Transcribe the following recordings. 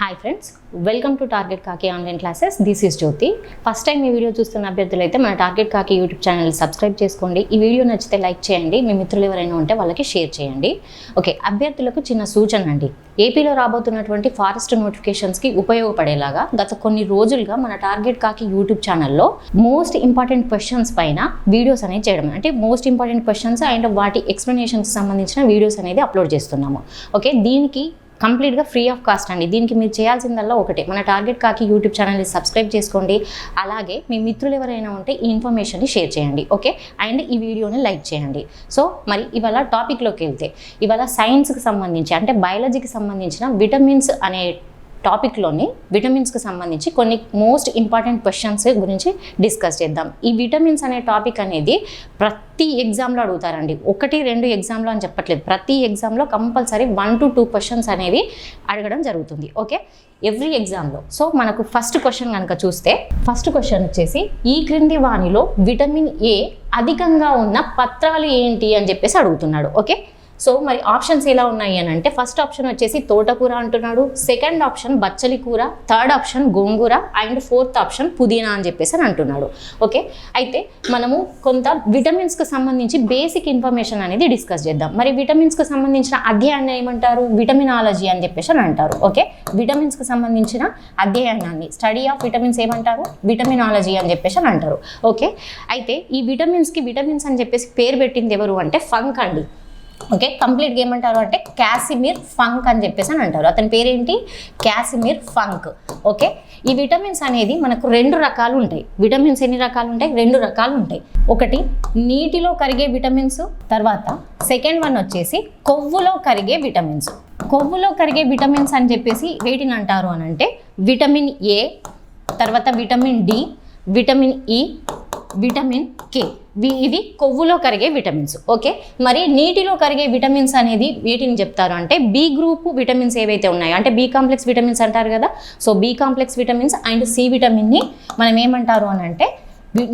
Hi friends, welcome to target Kaki online classes. This is Jyothi. First time ఈ video చూస్తున్న అభ్యర్థులు అయితే మన టార్గెట్ కాకి యూట్యూబ్ ఛానల్ సబ్స్క్రైబ్ చేసుకోండి. ఈ వీడియో నచ్చితే లైక్ చేయండి, మీ మిత్రులు ఎవరైనా ఉంటే వాళ్ళకి షేర్ చేయండి. ఓకే, అభ్యర్థులకు చిన్న సూచన అండి. ఏపీలో రాబోతున్నటువంటి ఫారెస్ట్ నోటిఫికేషన్స్కి ఉపయోగపడేలాగా గత కొన్ని రోజులుగా మన టార్గెట్ కాకి యూట్యూబ్ ఛానల్లో మోస్ట్ ఇంపార్టెంట్ క్వశ్చన్స్ పైన వీడియోస్ అనేది చేయడం, అంటే మోస్ట్ ఇంపార్టెంట్ క్వశ్చన్స్ అండ్ వాటి ఎక్స్ప్లెనేషన్స్కి సంబంధించిన వీడియోస్ అనేది అప్లోడ్ చేస్తున్నాము. ఓకే, దీనికి కంప్లీట్గా ఫ్రీ ఆఫ్ కాస్ట్ అండి. దీనికి మీరు చేయాల్సిందల్లా ఒకటే, మన టార్గెట్ కాకి యూట్యూబ్ ఛానల్ని సబ్స్క్రైబ్ చేసుకోండి. అలాగే మీ మిత్రులు ఎవరైనా ఉంటే ఈ ఇన్ఫర్మేషన్ని షేర్ చేయండి. ఓకే, అండ్ ఈ వీడియోని లైక్ చేయండి. సో మరి ఇవాళ టాపిక్లోకి వెళ్తే, ఇవాళ సైన్స్కి సంబంధించి అంటే బయాలజీకి సంబంధించిన విటమిన్స్ అనే టాపిక్లోని విటమిన్స్కి సంబంధించి కొన్ని మోస్ట్ ఇంపార్టెంట్ క్వశ్చన్స్ గురించి డిస్కస్ చేద్దాం. ఈ విటమిన్స్ అనే టాపిక్ అనేది ప్రతి ఎగ్జామ్లో అడుగుతారండి. 1-2 ఎగ్జామ్లో అని చెప్పట్లేదు, ప్రతి ఎగ్జామ్లో కంపల్సరీ 1 to 2 క్వశ్చన్స్ అనేవి అడగడం జరుగుతుంది. ఓకే, ఎవ్రీ ఎగ్జామ్లో. సో మనకు ఫస్ట్ క్వశ్చన్ కనుక చూస్తే, ఫస్ట్ క్వశ్చన్ వచ్చేసి ఈ క్రింది వానిలో విటమిన్ ఏ అధికంగా ఉన్న పత్రాలు ఏంటి అని చెప్పేసి అడుగుతున్నాడు. ఓకే, సో మరి ఆప్షన్స్ ఎలా ఉన్నాయి అని అంటే, ఫస్ట్ ఆప్షన్ వచ్చేసి తోటకూర అంటున్నాడు, సెకండ్ ఆప్షన్ బచ్చలి కూర, third option gongura and fourth option పుదీనా అని చెప్పేసి అని అంటున్నాడు. ఓకే, అయితే మనము కొంత విటమిన్స్కి సంబంధించి బేసిక్ ఇన్ఫర్మేషన్ అనేది డిస్కస్ చేద్దాం. మరి విటమిన్స్కి సంబంధించిన అధ్యయనాన్ని ఏమంటారు? విటమినాలజీ అని చెప్పేసి అని అంటారు. ఓకే, విటమిన్స్కి సంబంధించిన అధ్యయనాన్ని, స్టడీ ఆఫ్ విటమిన్స్ ఏమంటారు? విటమినాలజీ అని చెప్పేసి అని అంటారు. ఓకే, అయితే ఈ విటమిన్స్కి విటమిన్స్ అని చెప్పేసి పేరు పెట్టింది ఎవరు అంటే ఫంక్ అండి. ఓకే, కంప్లీట్గా ఏమంటారు అంటే క్యాసిమిర్ ఫంక్ అని చెప్పేసి అని అంటారు. అతని పేరేంటి? క్యాసిమిర్ ఫంక్. ఓకే, ఈ విటమిన్స్ అనేది మనకు 2 రకాలు ఉంటాయి. విటమిన్స్ ఎన్ని రకాలు ఉంటాయి? 2 రకాలు ఉంటాయి. ఒకటి నీటిలో కరిగే విటమిన్స్, తర్వాత సెకండ్ వన్ వచ్చేసి కొవ్వులో కరిగే విటమిన్స్. కొవ్వులో కరిగే విటమిన్స్ అని చెప్పేసి వేటిని అంటారు అని అంటే విటమిన్ ఏ, తర్వాత vitamin D, vitamin E, vitamin K. ఇవి కొవ్వులో కరిగే విటమిన్స్. ఓకే, మరి నీటిలో కరిగే విటమిన్స్ అనేది వీటిని చెప్తారు అంటే బి గ్రూప్ విటమిన్స్ ఏవైతే ఉన్నాయో, అంటే బి కాంప్లెక్స్ విటమిన్స్ అంటారు కదా. So B complex vitamins and C విటమిన్ని మనం ఏమంటారు అని అంటే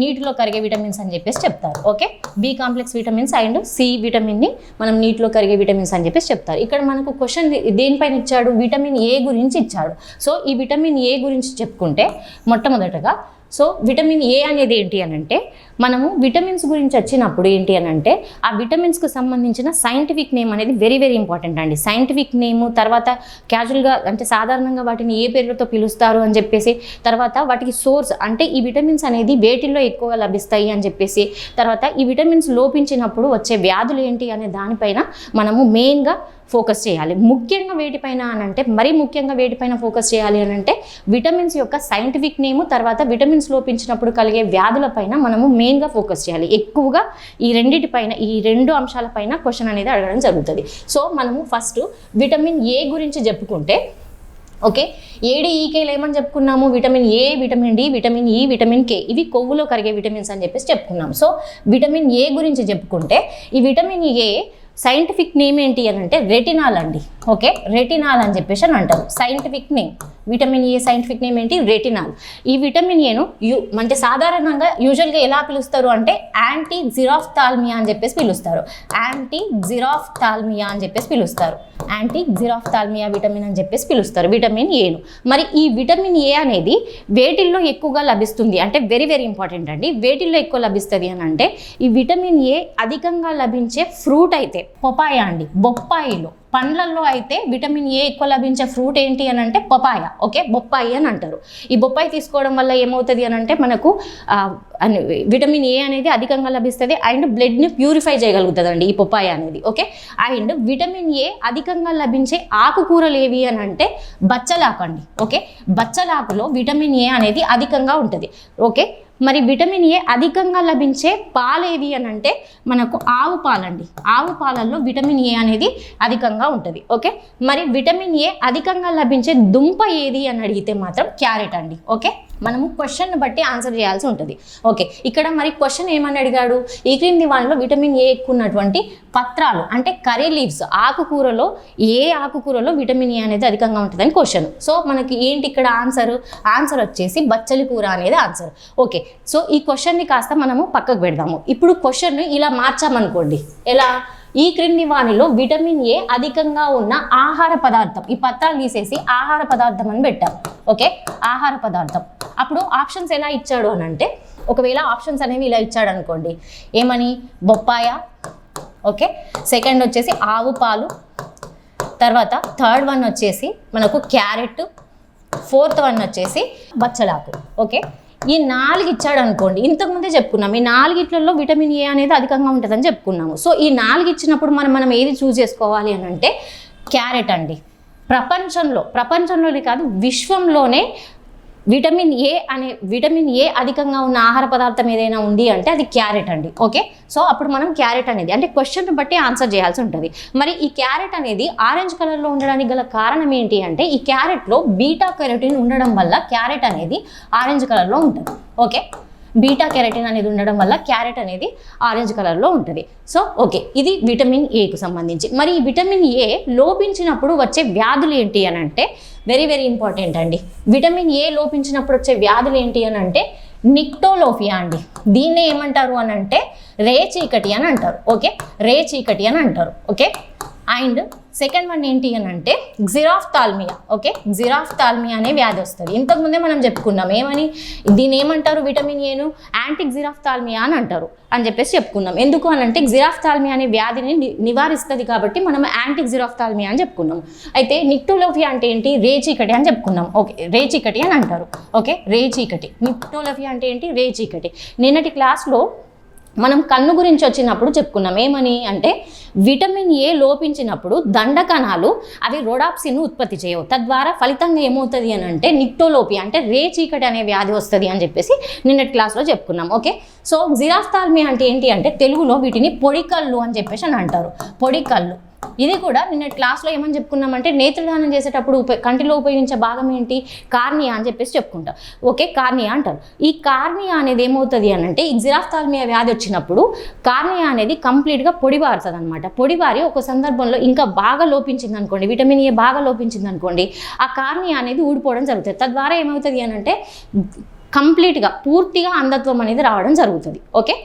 నీటిలో కరిగే విటమిన్స్ అని చెప్పేసి చెప్తారు. Okay, B complex vitamins and C విటమిన్ని మనం నీటిలో కరిగే విటమిన్స్ అని చెప్పేసి చెప్తారు. ఇక్కడ మనకు క్వశ్చన్ దేనిపైన ఇచ్చాడు? విటమిన్ ఏ గురించి ఇచ్చాడు. సో ఈ విటమిన్ ఏ గురించి చెప్పుకుంటే మొట్టమొదటగా, సో విటమిన్ ఏ అనేది ఏంటి అని అంటే, మనము విటమిన్స్ గురించి వచ్చినప్పుడు ఏంటి అని అంటే ఆ విటమిన్స్కి సంబంధించిన సైంటిఫిక్ నేమ్ అనేది వెరీ వెరీ ఇంపార్టెంట్ అండి. సైంటిఫిక్ నేము, తర్వాత క్యాజువల్గా అంటే సాధారణంగా వాటిని ఏ పేర్లతో పిలుస్తారు అని చెప్పేసి, తర్వాత వాటికి సోర్స్ అంటే ఈ విటమిన్స్ అనేది వేటిల్లో ఎక్కువగా లభిస్తాయి అని చెప్పేసి, తర్వాత ఈ విటమిన్స్ లోపించినప్పుడు వచ్చే వ్యాధులు ఏంటి అనే దానిపైన మనము మెయిన్గా ఫోకస్ చేయాలి. ముఖ్యంగా వేటిపైన అని అంటే, మరీ ముఖ్యంగా వేటిపైన ఫోకస్ చేయాలి అని అంటే విటమిన్స్ యొక్క సైంటిఫిక్ నేము, తర్వాత విటమిన్స్ లోపించినప్పుడు కలిగే వ్యాధులపైన మనము మెయిన్గా ఫోకస్ చేయాలి. ఎక్కువగా ఈ రెండిటిపైన, ఈ 2 అంశాలపైన క్వశ్చన్ అనేది అడగడం జరుగుతుంది. సో మనము ఫస్ట్ విటమిన్ ఏ గురించి చెప్పుకుంటే, ఓకే, ఏడీఈకేలు ఏమని చెప్పుకున్నాము? Vitamin A, vitamin D, vitamin E, vitamin K, ఇవి కొవ్వులో కరిగే విటమిన్స్ అని చెప్పేసి చెప్పుకున్నాం. సో విటమిన్ ఏ గురించి చెప్పుకుంటే, ఈ విటమిన్ ఏ సైంటిఫిక్ నేమ్ ఏంటి అని అంటే రెటినాల్ అండి. ఓకే, రెటినాల్ అని చెప్పేసి అని అంటారు scientific name. Vitamin A scientific name ఏంటి? రెటినాల్. ఈ విటమిన్ ఏను అంటే సాధారణంగా యూజువల్గా ఎలా పిలుస్తారు అంటే యాంటీ జిరాఫ్థాల్మియా అని చెప్పేసి పిలుస్తారు. యాంటీ జిరాఫ్థాల్మియా అని చెప్పేసి పిలుస్తారు. యాంటీ జిరాఫ్థాల్మియా విటమిన్ అని చెప్పేసి పిలుస్తారు విటమిన్ ఏను. మరి ఈ విటమిన్ ఏ అనేది వేటిల్లో ఎక్కువగా లభిస్తుంది అంటే వెరీ వెరీ ఇంపార్టెంట్ అండి. వేటిల్లో ఎక్కువ లభిస్తుంది అని అంటే, ఈ విటమిన్ ఏ అధికంగా లభించే ఫ్రూట్ అయితే పపాయ అండి. బొప్పాయిలో, పండ్లల్లో అయితే విటమిన్ ఏ ఎక్కువ లభించే ఫ్రూట్ ఏంటి అని అంటే పపాయ. ఓకే, బొప్పాయి అని అంటారు. ఈ బొప్పాయి తీసుకోవడం వల్ల ఏమవుతుంది అని అంటే మనకు విటమిన్ ఏ అనేది అధికంగా లభిస్తుంది అండ్ బ్లడ్ని ప్యూరిఫై చేయగలుగుతుంది అండి ఈ పపాయ అనేది. ఓకే, అండ్ విటమిన్ ఏ అధికంగా లభించే ఆకుకూరలు ఏవి అని అంటే బచ్చలాకు అండి. ఓకే, బచ్చలాకులో విటమిన్ ఏ అనేది అధికంగా ఉంటుంది. ఓకే, మరి విటమిన్ ఏ అధికంగా లభించే పాలేవి అని అంటే మనకు ఆవు పాలండి. ఆవు పాలల్లో విటమిన్ ఏ అనేది అధికంగా ఉంటుంది. ఓకే, మరి విటమిన్ ఏ అధికంగా లభించే దుంప ఏది అని అడిగితే మాత్రం క్యారెట్ అండి. ఓకే, మనము క్వశ్చన్ బట్టి ఆన్సర్ చేయాల్సి ఉంటుంది. ఓకే, ఇక్కడ మరి క్వశ్చన్ ఏమని అడిగాడు? ఈ క్రింది వాటిలో విటమిన్ ఏ ఎక్కువ ఉన్నటువంటి పత్రాలు అంటే కర్రీ లీవ్స్, ఆకుకూరలో ఏ ఆకుకూరలో విటమిన్ ఏ అనేది అధికంగా ఉంటుందని క్వశ్చన్. సో మనకి ఏంటి ఇక్కడ ఆన్సర్ వచ్చేసి బచ్చలి కూర అనేది ఆన్సర్. ఓకే, సో ఈ క్వశ్చన్ని కాస్త మనము పక్కకు పెడదాము. ఇప్పుడు క్వశ్చన్ ఇలా మార్చామనుకోండి, ఎలా ఈ క్రింది వానిలో విటమిన్ ఏ అధికంగా ఉన్న ఆహార పదార్థం, ఈ పత్రాలు తీసేసి ఆహార పదార్థం అని పెట్టాం. ఓకే, ఆహార పదార్థం. అప్పుడు ఆప్షన్స్ ఎలా ఇచ్చాడు అని అంటే, ఒకవేళ ఆప్షన్స్ అనేవి ఇలా ఇచ్చాడు అనుకోండి, ఏమని, బొప్పాయ, ఓకే, సెకండ్ వచ్చేసి ఆవు పాలు, తర్వాత థర్డ్ వన్ వచ్చేసి మనకు క్యారెట్, ఫోర్త్ వన్ వచ్చేసి బచ్చలాకు. ఓకే, ఈ 4 ఇచ్చాడు అనుకోండి, ఇంతకుముందే చెప్పుకున్నాం ఈ 4 విటమిన్ ఏ అనేది అధికంగా ఉంటుందని చెప్పుకున్నాము. సో ఈ 4 ఇచ్చినప్పుడు మనం ఏది చూస్ చేసుకోవాలి అని అంటే క్యారెట్ అండి. ప్రపంచంలోనే కాదు విశ్వంలోనే విటమిన్ ఏ అధికంగా ఉన్న ఆహార పదార్థం ఏదైనా ఉంది అంటే అది క్యారెట్ అండి. ఓకే, సో అప్పుడు మనం క్యారెట్ అనేది అంటే క్వశ్చన్ బట్టి ఆన్సర్ చేయాల్సి ఉంటుంది. మరి ఈ క్యారెట్ అనేది ఆరెంజ్ కలర్లో ఉండడానికి గల కారణం ఏంటి అంటే ఈ క్యారెట్లో బీటా కెరోటిన్ ఉండడం వల్ల క్యారెట్ అనేది ఆరెంజ్ కలర్లో ఉంటుంది. ఓకే, బీటా కెరటిన్ అనేది ఉండడం వల్ల క్యారెట్ అనేది ఆరెంజ్ కలర్లో ఉంటుంది. సో ఓకే, ఇది విటమిన్ ఏకు సంబంధించి. మరి ఈ విటమిన్ ఏ లోపించినప్పుడు వచ్చే వ్యాధులు ఏంటి అని అంటే వెరీ వెరీ ఇంపార్టెంట్ అండి. విటమిన్ ఏ లోపించినప్పుడు వచ్చే వ్యాధులు ఏంటి అని అంటే నిక్టోలోఫియా అండి. దీన్నే ఏమంటారు అని అంటే రేచీకటి అని అంటారు. ఓకే, రేచీకటి అని అంటారు. ఓకే, అండ్ సెకండ్ వన్ ఏంటి అని అంటే జిరాఫ్థాల్మియా. ఓకే, జిరాఫ్థాల్మియా అనే వ్యాధి వస్తుంది. ఇంతకుముందే మనం చెప్పుకున్నాం ఏమని, దీన్ని ఏమంటారు విటమిన్ ఏను యాంటిక్ జిరాఫ్థాల్మియా అని అంటారు అని చెప్పేసి చెప్పుకున్నాం. ఎందుకు అని అంటే జిరాఫ్థాల్మియా అనే వ్యాధిని నివారిస్తుంది కాబట్టి మనం యాంటిక్ జిరాఫ్థాల్మియా అని చెప్పుకున్నాం. అయితే నిక్టోలోఫియా అంటే ఏంటి, రేచీకటి అని చెప్పుకున్నాం. ఓకే, రేచీకటి అని అంటారు. ఓకే, రేచీకటి. నిక్టోలోఫియా అంటే ఏంటి, రేచీకటి. నిన్నటి క్లాస్లో మనం కన్ను గురించి వచ్చినప్పుడు చెప్పుకున్నాం ఏమని అంటే విటమిన్ ఏ లోపించినప్పుడు దండకణాలు అవి రోడాప్సిన్ ఉత్పత్తి చేయవు, తద్వారా ఫలితంగా ఏమవుతుంది అని అంటే నిక్టోలోపియా అంటే రేచీకటి అనే వ్యాధి వస్తుంది అని చెప్పేసి నిన్నటి క్లాస్లో చెప్పుకున్నాం. ఓకే, సో జిరాఫ్థాల్మియా అంటే ఏంటి అంటే తెలుగులో వీటిని పొడికళ్ళు అని చెప్పేసి అని అంటారు. పొడికళ్ళు. ఇది కూడా నిన్న క్లాస్లో ఏమని చెప్పుకున్నామంటే నేత్రదానం చేసేటప్పుడు కంటిలో ఉపయోగించే భాగం ఏంటి, కార్నియా అని చెప్పేసి చెప్పుకుంటాం. ఓకే, కార్నియా అంటారు. ఈ కార్నియా అనేది ఏమవుతుంది అని అంటే ఈ జిరాఫ్థాల్మియా వ్యాధి వచ్చినప్పుడు కార్నియా అనేది కంప్లీట్గా పొడిబారుతుంది అనమాట. పొడిబారి ఒక సందర్భంలో ఇంకా బాగా లోపించింది అనుకోండి, విటమిన్ ఏ బాగా లోపించింది అనుకోండి, ఆ కార్నియా అనేది ఊడిపోవడం జరుగుతుంది. తద్వారా ఏమవుతుంది అని అంటే కంప్లీట్గా పూర్తిగా అంధత్వం అనేది రావడం జరుగుతుంది. ఓకే,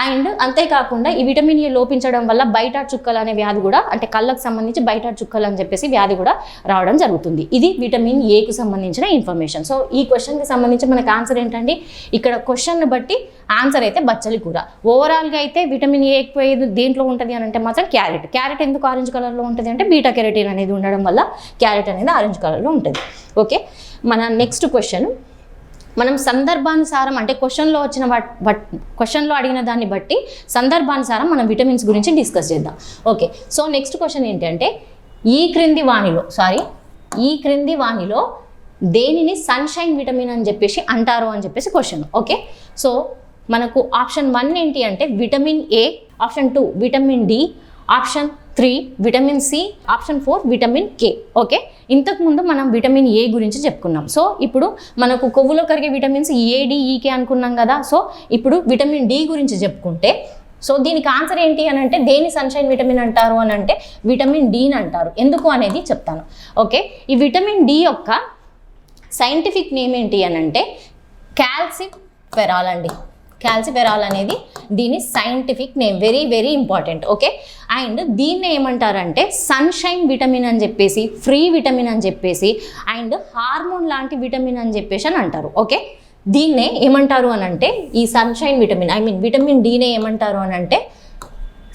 అండ్ అంతేకాకుండా ఈ విటమిన్ ఏ లోపించడం వల్ల బయట చుక్కలు అనే వ్యాధి కూడా అంటే కళ్ళకు సంబంధించి బయట చుక్కలు అని చెప్పేసి వ్యాధి కూడా రావడం జరుగుతుంది. ఇది విటమిన్ ఏకు సంబంధించిన ఇన్ఫర్మేషన్. సో ఈ క్వశ్చన్కి సంబంధించి మనకు ఆన్సర్ ఏంటండి, ఇక్కడ క్వశ్చన్ బట్టి ఆన్సర్ అయితే బచ్చలి కూర. ఓవరాల్గా అయితే విటమిన్ ఏ ఎక్కువ దేంట్లో ఉంటుంది అని అంటే మాత్రం క్యారెట్. క్యారెట్ ఎందుకు ఆరెంజ్ కలర్లో ఉంటుంది అంటే బీటా కెరటిన్ అనేది ఉండడం వల్ల క్యారెట్ అనేది ఆరెంజ్ కలర్లో ఉంటుంది. ఓకే, మన నెక్స్ట్ క్వశ్చన్ మనం సందర్భానుసారం అంటే క్వశ్చన్లో అడిగిన దాన్ని బట్టి సందర్భానుసారం మనం విటమిన్స్ గురించి డిస్కస్ చేద్దాం. ఓకే, సో నెక్స్ట్ క్వశ్చన్ ఏంటంటే ఈ క్రింది వాణిలో దేనిని సన్షైన్ విటమిన్ అని చెప్పేసి అంటారు అని చెప్పేసి క్వశ్చన్. ఓకే, సో మనకు ఆప్షన్ 1 ఏంటి అంటే vitamin A, option 2 vitamin D, option 3 vitamin C, option 4 vitamin K. Okay, ఇంతకుముందు మనం విటమిన్ ఏ గురించి చెప్పుకున్నాం. సో ఇప్పుడు మనకు కొవ్వులో కరిగే విటమిన్స్ ఏడిఈకే అనుకున్నాం కదా. సో ఇప్పుడు విటమిన్ డి గురించి చెప్పుకుంటే సో దీనికి ఆన్సర్ ఏంటి అని అంటే దేని సన్షైన్ విటమిన్ అంటారు అని అంటే విటమిన్ డిని అంటారు. ఎందుకు అనేది చెప్తాను. ఓకే, ఈ విటమిన్ డి యొక్క సైంటిఫిక్ నేమ్ ఏంటి అని అంటే క్యాల్సిఫెరాల్ అండి. క్యాల్సిఫెరాల్ అనేది దీని scientific name, very very important. Okay, and దీన్ని ఏమంటారంటే సన్షైన్ విటమిన్ అని చెప్పేసి, ఫ్రీ విటమిన్ అని చెప్పేసి, అండ్ హార్మోన్ లాంటి విటమిన్ అని చెప్పేసి అని అంటారు. ఓకే, దీన్నే ఏమంటారు అని అంటే ఈ సన్షైన్ విటమిన్ విటమిన్ డీనే ఏమంటారు అని అంటే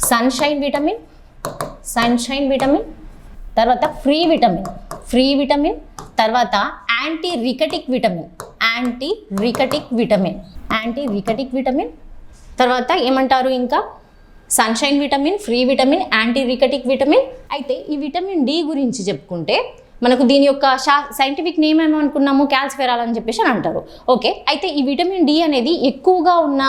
సన్షైన్ విటమిన్, తర్వాత ఫ్రీ విటమిన్, తర్వాత యాంటీ రికటిక్ విటమిన్, తర్వాత ఏమంటారు ఇంకా sunshine vitamin, free vitamin, anti rachitic vitamin. అయితే ఈ విటమిన్ డి గురించి చెప్పుకుంటే మనకు దీని యొక్క సైంటిఫిక్ నేమ్ ఏమో అనుకున్నాము క్యాల్సిఫెరాల్ అని చెప్పేసి అని అంటారు. ఓకే, అయితే ఈ విటమిన్ డి అనేది ఎక్కువగా ఉన్న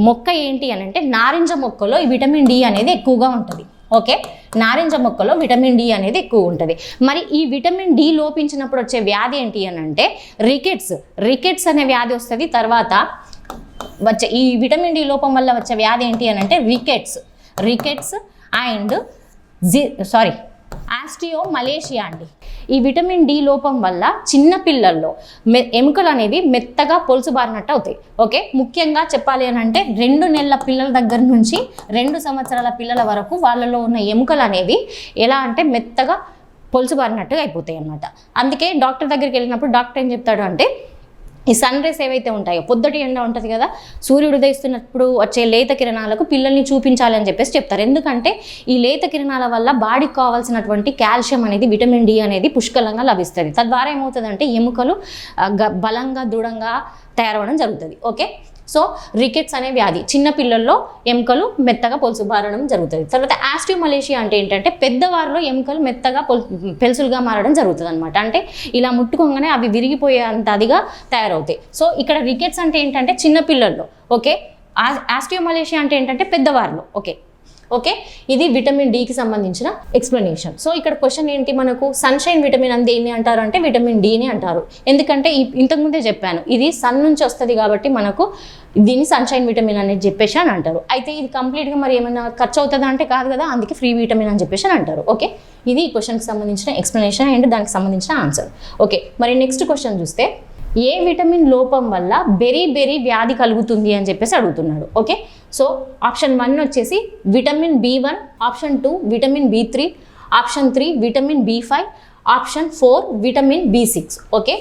మొక్క ఏంటి అని అంటే నారింజ మొక్కలో ఈ విటమిన్ డి అనేది ఎక్కువగా ఉంటుంది. ఓకే, నారింజ మొక్కలో విటమిన్ డి అనేది ఎక్కువ ఉంటుంది. మరి ఈ విటమిన్ డి లోపించినప్పుడు వచ్చే వ్యాధి ఏంటి అని అంటే రికెట్స్ అనే వ్యాధి వస్తుంది. తర్వాత ఈ విటమిన్ డి లోపం వల్ల వచ్చే వ్యాధి ఏంటి అని అంటే రికెట్స్ అండ్ ఆస్టియోమలేషియా అండి. ఈ విటమిన్ డి లోపం వల్ల చిన్న పిల్లల్లో ఎముకలు అనేవి మెత్తగా పొలుసుబారినట్టు అవుతాయి. ఓకే, ముఖ్యంగా చెప్పాలి అని అంటే 2 నెలల పిల్లల దగ్గర నుంచి 2 సంవత్సరాల పిల్లల వరకు వాళ్ళలో ఉన్న ఎముకలు అనేవి ఎలా అంటే మెత్తగా పొలుసుబారినట్టుగా అయిపోతాయి అన్నమాట. అందుకే డాక్టర్ దగ్గరికి వెళ్ళినప్పుడు డాక్టర్ ఏం చెప్తాడు అంటే ఈ సన్ రేస్ ఏవైతే ఉంటాయో, పొద్దుటి ఎండ ఉంటుంది కదా, సూర్యుడు ఉదయిస్తున్నప్పుడు వచ్చే లేత కిరణాలకు పిల్లల్ని చూపించాలి అని చెప్పేసి చెప్తారు. ఎందుకంటే ఈ లేత కిరణాల వల్ల బాడీకి కావాల్సినటువంటి కాల్షియం అనేది, విటమిన్ డి అనేది పుష్కలంగా లభిస్తుంది. తద్వారా ఏమవుతుందంటే ఎముకలు బలంగా దృఢంగా తయారవడం జరుగుతుంది. ఓకే, సో రికెట్స్ అనే వ్యాధి చిన్న పిల్లల్లో ఎముకలు మెత్తగా పొలుసుబారడం జరుగుతుంది. తర్వాత ఆస్టియోమలేషియా అంటే ఏంటంటే పెద్దవారిలో ఎముకలు మెత్తగా పెలుసులుగా మారడం జరుగుతుంది అనమాట. అంటే ఇలా ముట్టుకోగానే అవి విరిగిపోయే అంత అదిగా తయారవుతాయి. సో ఇక్కడ రికెట్స్ అంటే ఏంటంటే చిన్న పిల్లల్లో. ఓకే, ఆస్టియోమలేషియా అంటే ఏంటంటే పెద్దవారిలో. ఓకే, ఇది విటమిన్ డికి సంబంధించిన ఎక్స్ప్లెనేషన్. సో ఇక్కడ క్వశ్చన్ ఏంటి మనకు, సన్షైన్ విటమిన్ అని దేన్ని అంటారు అంటే విటమిన్ డిని అంటారు. ఎందుకంటే ఇంతకుముందే చెప్పాను, ఇది సన్ నుంచి వస్తుంది కాబట్టి మనకు దీన్ని సన్షైన్ విటమిన్ అనేది చెప్పేసి అని అంటారు. అయితే ఇది కంప్లీట్గా మరి ఏమైనా ఖర్చు అవుతుందా అంటే కాదు కదా, అందుకే ఫ్రీ విటమిన్ అని చెప్పేసి అని అంటారు. ఓకే, ఇది ఈ క్వశ్చన్కి సంబంధించిన ఎక్స్ప్లెనేషన్ అండ్ దానికి సంబంధించిన ఆన్సర్. ఓకే, మరి నెక్స్ట్ క్వశ్చన్ చూస్తే ఏ విటమిన్ లోపం వల్ల బెరీ వ్యాధి కలుగుతుంది అని చెప్పేసి అడుగుతున్నాడు. ఓకే, సో ఆప్షన్ 1 వచ్చేసి vitamin B1, option 2 vitamin B3, option 3 vitamin B5, option 4 vitamin B6. Okay,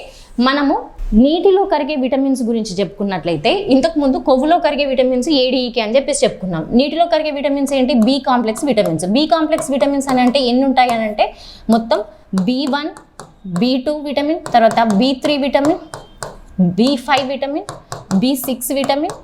మనము నీటిలో కరిగే విటమిన్స్ గురించి చెప్పుకున్నట్లయితే ఇంతకుముందు కొవ్వులో కరిగే విటమిన్స్ ADEK అని చెప్పేసి చెప్పుకున్నాం. నీటిలో కరిగే విటమిన్స్ ఏంటి, B complex vitamins. B complex vitamins అని అంటే ఎన్ని ఉంటాయి అని అంటే మొత్తం B1, B2 విటమిన్, తర్వాత B3 vitamin, B5 vitamin, B6 vitamin,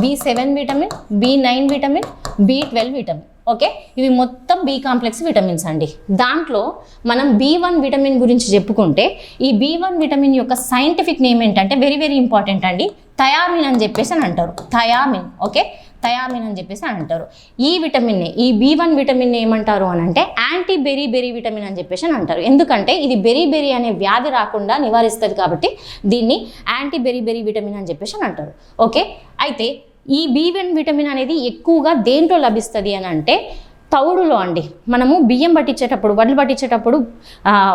B7 vitamin, B9 vitamin, B12 vitamin. Okay, ఇవి మొత్తం బి కాంప్లెక్స్ విటమిన్స్ అండి. దాంట్లో మనం B1 విటమిన్ గురించి చెప్పుకుంటే ఈ B1 విటమిన్ యొక్క సైంటిఫిక్ నేమ్ ఏంటంటే వెరీ ఇంపార్టెంట్ అండి, థయామిన్ అని చెప్పేసి అని అంటారు. థయామిన్. ఓకే, థయామిన్ అని చెప్పేసి అని అంటారు. ఈ విటమిన్ని, ఈ B1 విటమిన్ ఏమంటారు అని అంటే యాంటీ బెరీ విటమిన్ అని చెప్పేసి అని అంటారు. ఎందుకంటే ఇది బెరీ అనే వ్యాధి రాకుండా నివారిస్తుంది కాబట్టి దీన్ని యాంటీ బెరీ విటమిన్ అని చెప్పేసి అని అంటారు. ఓకే, అయితే ఈ B1 విటమిన్ అనేది ఎక్కువగా దేంట్లో లభిస్తుంది అని అంటే తౌడులో అండి. మనము బియ్యం పట్టించేటప్పుడు, వడ్లు పట్టించేటప్పుడు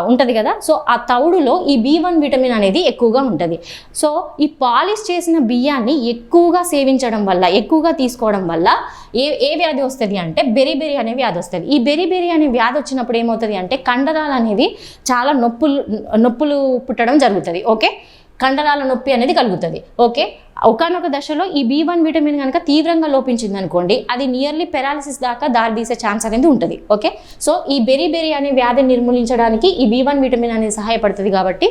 ఉంటుంది కదా, సో ఆ తౌడులో ఈ B1 విటమిన్ అనేది ఎక్కువగా ఉంటుంది. సో ఈ పాలిష్ చేసిన బియ్యాన్ని ఎక్కువగా సేవించడం వల్ల, ఎక్కువగా తీసుకోవడం వల్ల ఏ వ్యాధి వస్తుంది అంటే బెరీ అనే వ్యాధి వస్తుంది. ఈ బెరీ అనే వ్యాధి వచ్చినప్పుడు ఏమవుతుంది అంటే కండరాలు అనేవి చాలా నొప్పులు పుట్టడం జరుగుతుంది. ఓకే, కండరాల నొప్పి అనేది కలుగుతుంది. ఓకే, ఒకనొక దశలో ఈ B1 విటమిన్ కనుక తీవ్రంగా లోపించింది అనుకోండి, అది నియర్లీ పెరాలిసిస్ దాకా దారితీసే ఛాన్స్ అనేది ఉంటుంది. ఓకే, సో ఈ బెరీ అనే వ్యాధిని నిర్మూలించడానికి ఈ B1 విటమిన్ అనేది సహాయపడుతుంది కాబట్టి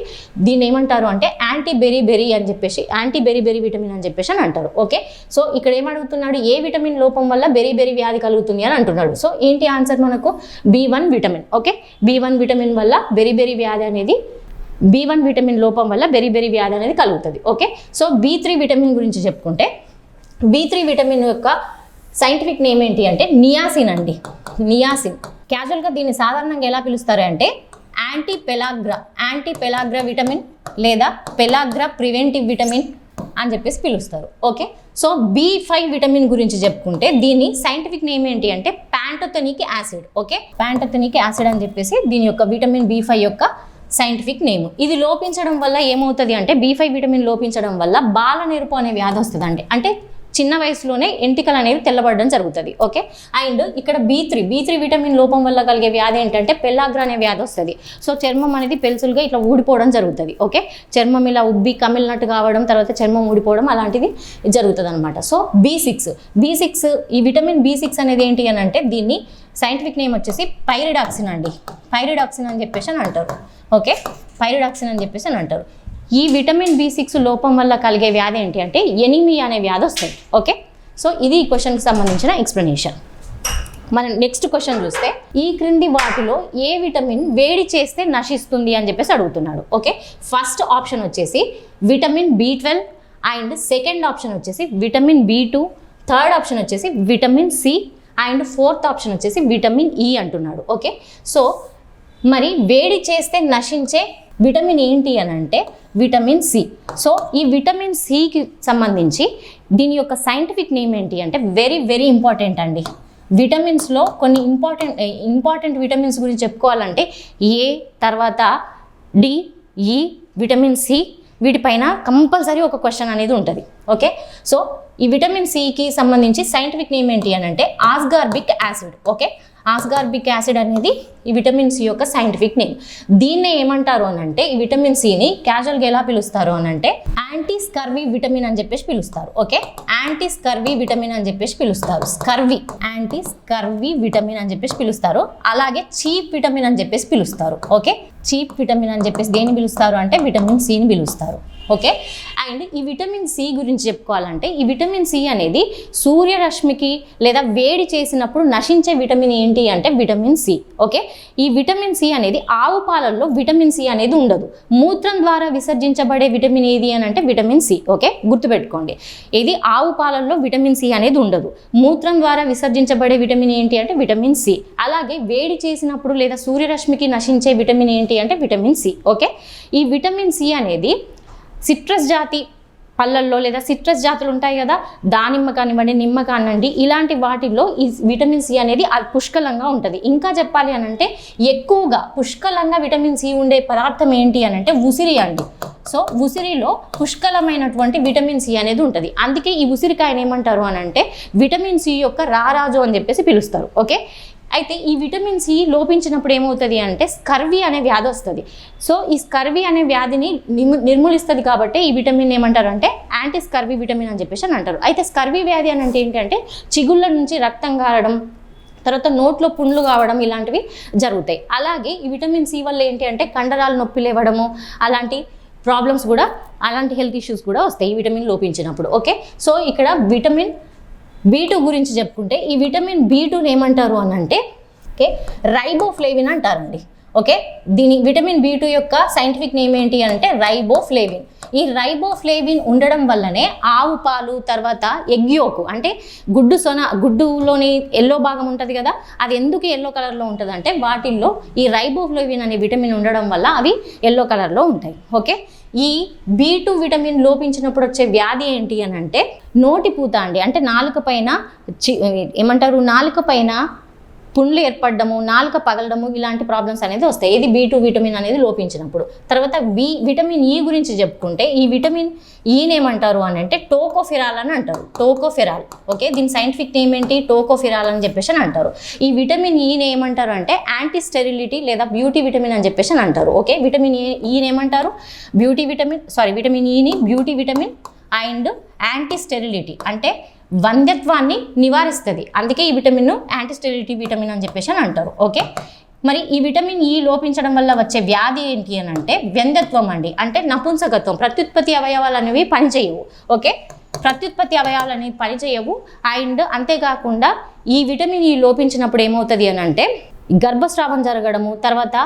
దీన్ని ఏమంటారు అంటే యాంటీ బెరీ అని చెప్పేసి, యాంటీ బెరీ విటమిన్ అని చెప్పేసి అని అంటారు. ఓకే, సో ఇక్కడ ఏమడుగుతున్నాడు, ఏ విటమిన్ లోపం వల్ల బెరీ వ్యాధి కలుగుతుంది అని అంటున్నాడు. సో ఏంటి ఆన్సర్ మనకు B1 vitamin. Okay, B1 vitamin వల్ల బెరీ వ్యాధి అనేది, B1 విటమిన్ లోపం వల్ల బెరీ వ్యాధి అనేది కలుగుతుంది. ఓకే, సో B3 విటమిన్ గురించి చెప్పుకుంటే B3 విటమిన్ యొక్క సైంటిఫిక్ నేమ్ ఏంటి అంటే నియాసిన్ అండి. నియాసిన్. క్యాజువల్గా దీన్ని సాధారణంగా ఎలా పిలుస్తారు అంటే యాంటీ పెలాగ్రా విటమిన్ లేదా పెలాగ్రా ప్రివెంటివ్ విటమిన్ అని చెప్పేసి పిలుస్తారు. ఓకే, సో B5 విటమిన్ గురించి చెప్పుకుంటే దీని సైంటిఫిక్ నేమ్ ఏంటి అంటే pantothenic acid. Okay, pantothenic acid అని చెప్పేసి దీని యొక్క విటమిన్ B5 యొక్క సైంటిఫిక్ నేమ్. ఇది లోపించడం వల్ల ఏమవుతుంది అంటే B5 విటమిన్ లోపించడం వల్ల బాలనెరుపు అనే వ్యాధి వస్తుంది. అంటే చిన్న వయసులోనే ఎంటికలు అనేవి తెల్లబడడం జరుగుతుంది. ఓకే, అండ్ ఇక్కడ B3 విటమిన్ లోపం వల్ల కలిగే వ్యాధి ఏంటంటే పెల్లాగ్రా అనే వ్యాధి వస్తుంది. సో చర్మం అనేది పెల్సులుగా ఇట్లా ఊడిపోవడం జరుగుతుంది. ఓకే, చర్మం ఇలా ఉబ్బి కమిలినట్టు కావడం, తర్వాత చర్మం ఊడిపోవడం అలాంటిది జరుగుతుంది అనమాట. సో B6 ఈ విటమిన్ B6 అనేది ఏంటి అని అంటే దీన్ని సైంటిఫిక్ నేమ్ వచ్చేసి పైరిడాక్సిన్ అండి. పైరిడాక్సిన్ అని చెప్పేసి అని అంటారు. ఓకే, పైరిడాక్సిన్ అని చెప్పేసి అని అంటారు. ఈ విటమిన్ B6 లోపం వల్ల కలిగే వ్యాధి ఏంటి అంటే ఎనీమియా అనే వ్యాధి వస్తుంది. ఓకే, సో ఇది ఈ క్వశ్చన్కి సంబంధించిన ఎక్స్ప్లెనేషన్. మనం నెక్స్ట్ క్వశ్చన్ చూస్తే ఈ క్రింది వాటిలో ఏ విటమిన్ వేడి చేస్తే నశిస్తుంది అని చెప్పేసి అడుగుతున్నాడు. ఓకే, ఫస్ట్ ఆప్షన్ వచ్చేసి vitamin B12 and second option వచ్చేసి విటమిన్ B2, థర్డ్ ఆప్షన్ వచ్చేసి vitamin C and fourth option వచ్చేసి విటమిన్ E అంటున్నాడు. ఓకే, సో మరి వేడి చేస్తే నశించే విటమిన్ ఏంటి అని అంటే విటమిన్ C. సో ఈ విటమిన్ Cకి సంబంధించి దీని యొక్క సైంటిఫిక్ నేమ్ ఏంటి అంటే వెరీ ఇంపార్టెంట్ అండి. విటమిన్స్లో కొన్ని ఇంపార్టెంట్ విటమిన్స్ గురించి చెప్పుకోవాలంటే A, తర్వాత డి, ఈ, విటమిన్ సి, వీటిపైన కంపల్సరీ ఒక క్వశ్చన్ అనేది ఉంటుంది. ఓకే, సో ఈ విటమిన్ సికి సంబంధించి సైంటిఫిక్ నేమ్ ఏంటి అని అంటే ఆస్గార్బిక్ యాసిడ్. ఓకే, ఆస్గార్బిక్ యాసిడ్ అనేది ఈ విటమిన్ సి యొక్క సైంటిఫిక్ నేమ్. దీన్నే ఏమంటారు అని అంటే ఈ విటమిన్ సిని క్యాజువల్గా ఎలా పిలుస్తారు అని అంటే యాంటీ స్కర్వీ విటమిన్ అని చెప్పేసి పిలుస్తారు. ఓకే, యాంటీ స్కర్వీ విటమిన్ అని చెప్పేసి పిలుస్తారు. స్కర్వీ, యాంటీ స్కర్వీ విటమిన్ అని చెప్పేసి పిలుస్తారు. అలాగే చీప్ విటమిన్ అని చెప్పేసి పిలుస్తారు. ఓకే, చీప్ విటమిన్ అని చెప్పేసి దేన్ని పిలుస్తారు అంటే విటమిన్ సిని పిలుస్తారు. ఓకే, అండ్ ఈ విటమిన్ సి గురించి చెప్పుకోవాలంటే ఈ విటమిన్ సి అనేది సూర్యరశ్మికి లేదా వేడి చేసినప్పుడు నశించే విటమిన్ ఏంటి అంటే విటమిన్ సి. ఓకే, ఈ విటమిన్ సి అనేది ఆవు పాలల్లో విటమిన్ సి అనేది ఉండదు. మూత్రం ద్వారా విసర్జించబడే విటమిన్ ఏది అని అంటే విటమిన్ సి. ఓకే, గుర్తుపెట్టుకోండి, ఇది ఆవు పాలల్లో విటమిన్ సి అనేది ఉండదు. మూత్రం ద్వారా విసర్జించబడే విటమిన్ ఏంటి అంటే విటమిన్ సి. అలాగే వేడి చేసినప్పుడు లేదా సూర్యరశ్మికి నశించే విటమిన్ ఏంటి అంటే విటమిన్ సి. ఓకే, ఈ విటమిన్ సి అనేది సిట్రస్ జాతి పళ్ళల్లో లేదా సిట్రస్ జాతులు ఉంటాయి కదా, దానిమ్మ కానివ్వండి, నిమ్మ కానివ్వండి, ఇలాంటి వాటిల్లో ఈ విటమిన్ సి అనేది పుష్కలంగా ఉంటుంది. ఇంకా చెప్పాలి అని అంటే ఎక్కువగా పుష్కలంగా విటమిన్ సి ఉండే పదార్థం ఏంటి అని అంటే ఉసిరి అండి. సో ఉసిరిలో పుష్కలమైనటువంటి విటమిన్ సి అనేది ఉంటుంది. అందుకే ఈ ఉసిరికాయని ఏమంటారు అని అంటే విటమిన్ సి యొక్క రారాజు అని చెప్పేసి పిలుస్తారు. ఓకే, అయితే ఈ విటమిన్ సి లోపించినప్పుడు ఏమవుతుంది అంటే స్కర్వీ అనే వ్యాధి వస్తుంది. సో ఈ స్కర్వీ అనే వ్యాధిని నిర్మూలిస్తుంది కాబట్టి ఈ విటమిన్ ఏమంటారు అంటే యాంటీ స్కర్వీ విటమిన్ అని చెప్పేసి అని అంటారు. అయితే స్కర్వీ వ్యాధి అని అంటే ఏంటంటే చిగుళ్ళ నుంచి రక్తం కారడం, తర్వాత నోట్లో పుండ్లు కావడం ఇలాంటివి జరుగుతాయి. అలాగే ఈ విటమిన్ సి వల్ల ఏంటి అంటే కండరాలు నొప్పి లేవడము, అలాంటి ప్రాబ్లమ్స్ కూడా, అలాంటి హెల్త్ ఇష్యూస్ కూడా వస్తాయి ఈ విటమిన్ లోపించినప్పుడు. ఓకే, సో ఇక్కడ విటమిన్ B2 గురించి చెప్పుకుంటే ఈ విటమిన్ B2ని ఏమంటారు అని అంటే ఓకే రైబోఫ్లేవిన్ అంటారండి. ఓకే, దీని విటమిన్ B2 యొక్క సైంటిఫిక్ నేమ్ ఏంటి అంటే రైబోఫ్లేవిన్. ఈ రైబోఫ్లేవిన్ ఉండడం వల్లనే ఆవు పాలు, తర్వాత ఎగ్ యోక్ అంటే గుడ్డులోని ఎల్లో భాగం ఉంటుంది కదా, అది ఎందుకు ఎల్లో కలర్లో ఉంటుంది అంటే వాటిల్లో ఈ రైబోఫ్లేవిన్ అనే విటమిన్ ఉండడం వల్ల అవి ఎల్లో కలర్లో ఉంటాయి. ఓకే, ఈ B2 విటమిన్ లోపించినప్పుడు వచ్చే వ్యాధి ఏంటి అని అంటే నోటిపూత అండి. అంటే నాలుక పైన ఏమంటారు, నాలుక పైన పుండ్లు ఏర్పడము, నాలుక పగలడము, ఇలాంటి ప్రాబ్లమ్స్ అనేది వస్తాయి. ఇది B2 విటమిన్ అనేది లోపించినప్పుడు. తర్వాత విటమిన్ ఈ గురించి చెప్పుకుంటే ఈ విటమిన్ ఈని ఏమంటారు అని అంటే టోకోఫెరాల్ అని అంటారు. టోకోఫెరాల్. ఓకే, దీని సైంటిఫిక్ నేమ్ ఏంటి టోకోఫెరాల్ అని చెప్పేసి అని అంటారు. ఈ విటమిన్ ఈని ఏమంటారు అంటే యాంటీ స్టెరిలిటీ లేదా బ్యూటీ విటమిన్ అని చెప్పేసి అని అంటారు. ఓకే, విటమిన్ ఈని ఏమంటారు విటమిన్ ఈని beauty vitamin and anti sterility అంటే వంధ్యత్వాన్ని నివారిస్తుంది. అందుకే ఈ విటమిన్ యాంటీ స్టెరిలిటీ విటమిన్ అని చెప్పేసి అని అంటారు. ఓకే, మరి ఈ విటమిన్ ఈ లోపించడం వల్ల వచ్చే వ్యాధి ఏంటి అని అంటే వ్యంధ్యత్వం అండి. అంటే నపుంసకత్వం, ప్రత్యుత్పత్తి అవయవాలు అనేవి పనిచేయవు. ఓకే, ప్రత్యుత్పత్తి అవయవాలు అనేవి పనిచేయవు. అండ్ అంతేకాకుండా ఈ విటమిన్ ఈ లోపించినప్పుడు ఏమవుతుంది అని అంటే గర్భస్రావం జరగడము, తర్వాత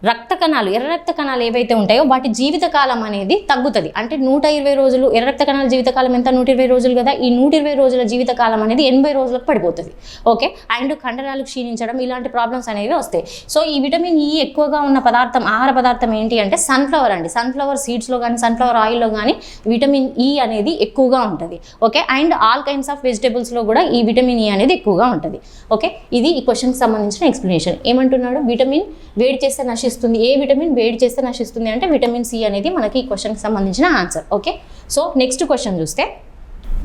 రక్త కణాలు, ఎర్ర రక్త కణాలు ఏవైతే ఉంటాయో వాటి జీవితకాలం అనేది తగ్గుతుంది. అంటే 120 రోజులు, ఎర్ర రక్త కణాల జీవితకాలం ఎంత 120 రోజులు కదా, ఈ 120 రోజుల జీవితకాలం అనేది 80 రోజులకు పడిపోతుంది. ఓకే, అండ్ కండరాలు క్షీణించడం, ఇలాంటి ప్రాబ్లమ్స్ అనేవి వస్తాయి. సో ఈ విటమిన్ ఈ ఎక్కువగా ఉన్న పదార్థం, ఆహార పదార్థం ఏంటి అంటే సన్ఫ్లవర్ అండి. సన్ఫ్లవర్ సీడ్స్లో కానీ సన్ఫ్లవర్ ఆయిల్లో కానీ విటమిన్ ఈ అనేది ఎక్కువగా ఉంటుంది. Okay, and all kinds of వెజిటేబుల్స్లో కూడా ఈ విటమిన్ ఈ అనేది ఎక్కువగా ఉంటుంది. ఓకే, ఇది ఈ క్వశ్చన్కి సంబంధించిన ఎక్స్ప్లెనేషన్. ఏమంటున్నాడు, విటమిన్ వేడి చేస్తే నశిస్తుంది. ఏ విటమిన్ వేడి చేస్తే నశిస్తుంది అంటే విటమిన్ సి అనేది మనకి ఈ క్వశ్చన్కి సంబంధించిన answer. Okay, so next question చూస్తే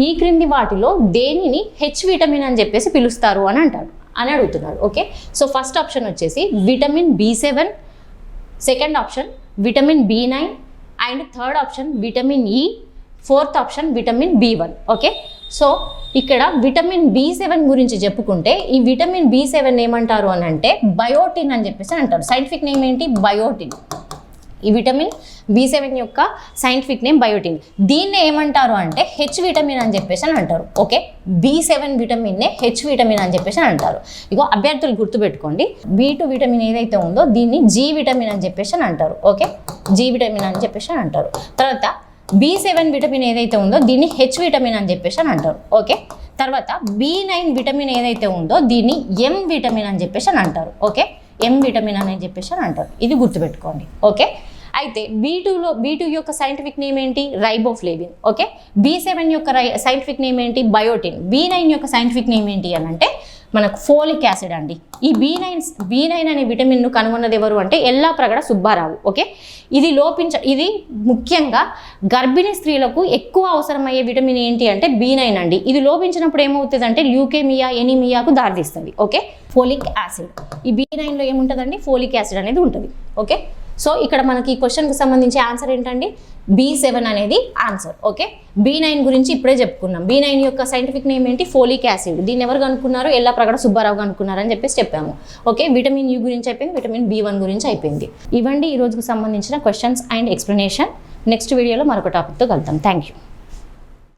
ఈ క్రింది వాటిలో దేనిని హెచ్ విటమిన్ అని చెప్పేసి పిలుస్తారు అని అడుగుతున్నాడు. ఓకే, సో ఫస్ట్ ఆప్షన్ వచ్చేసి vitamin B7, second option vitamin B9 and third option vitamin E, fourth option vitamin B1. Okay, so ఇక్కడ విటమిన్ B7 గురించి చెప్పుకుంటే ఈ విటమిన్ B7 ఏమంటారు అని అంటే బయోటిన్ అని చెప్పేసి అంటారు. సైంటిఫిక్ నేమ్ ఏంటి బయోటిన్. ఈ విటమిన్ B7 యొక్క సైంటిఫిక్ నేమ్ బయోటిన్. దీన్నే ఏమంటారు అంటే హెచ్ విటమిన్ అని చెప్పేసి అని అంటారు. ఓకే, B7 విటమిన్నే హెచ్ విటమిన్ అని చెప్పేసి అని అంటారు. ఇగో అభ్యర్థులు గుర్తుపెట్టుకోండి, B2 విటమిన్ ఏదైతే ఉందో దీన్ని G విటమిన్ అని చెప్పేసి అని అంటారు. ఓకే, G విటమిన్ అని చెప్పేసి అని అంటారు. తర్వాత B7 విటమిన్ ఏదైతే ఉందో దీన్ని హెచ్ విటమిన్ అని చెప్పేసి అని అంటారు. ఓకే, తర్వాత B9 విటమిన్ ఏదైతే ఉందో దీన్ని M విటమిన్ అని చెప్పేసి అని అంటారు. ఓకే, M విటమిన్ అని చెప్పేసి అని అంటారు. ఇది గుర్తుపెట్టుకోండి. ఓకే, అయితే B2 యొక్క సైంటిఫిక్ నేమ్ ఏంటి రైబోఫ్లేవిన్. ఓకే, B7 యొక్క సైంటిఫిక్ నేమ్ ఏంటి బయోటిన్. B9 యొక్క సైంటిఫిక్ నేమ్ ఏంటి అని అంటే మనకు ఫోలిక్ యాసిడ్ అండి. ఈ B9 అనే విటమిన్ను కనుగొన్నది ఎవరు అంటే ఎల్లాప్రగడ సుబ్బారావు. ఓకే, ఇది ముఖ్యంగా గర్భిణీ స్త్రీలకు ఎక్కువ అవసరమయ్యే విటమిన్ ఏంటి అంటే B9 అండి. ఇది లోపించినప్పుడు ఏమవుతుంది అంటే ల్యూకేమియా, ఎనీమియాకు దారితీస్తుంది. Okay, folic acid. ఈ B9లో ఏముంటుందండి? ఫోలిక్ యాసిడ్ అనేది ఉంటుంది. ఓకే, సో ఇక్కడ మనకి ఈ క్వశ్చన్కి సంబంధించి ఆన్సర్ ఏంటండి? B7 అనేది ఆన్సర్. ఓకే, B9 గురించి ఇప్పుడే చెప్పుకున్నాం. B9 యొక్క సైంటిఫిక్ నేమ్ ఏంటి? Folic acid. దీన్ని ఎవరు కనుక్కున్నారు? ఎల్లాప్రగడ సుబ్బారావు కనుక్కున్నారు అని చెప్పాము. ఓకే, విటమిన్ యు గురించి అయిపోయింది, విటమిన్ B1 గురించి అయిపోయింది. ఇవ్వండి ఈ రోజుకు సంబంధించిన క్వశ్చన్స్ అండ్ ఎక్స్ప్లెనేషన్. నెక్స్ట్ వీడియోలో మరొక టాపిక్తో కలుద్దాం. Thank you.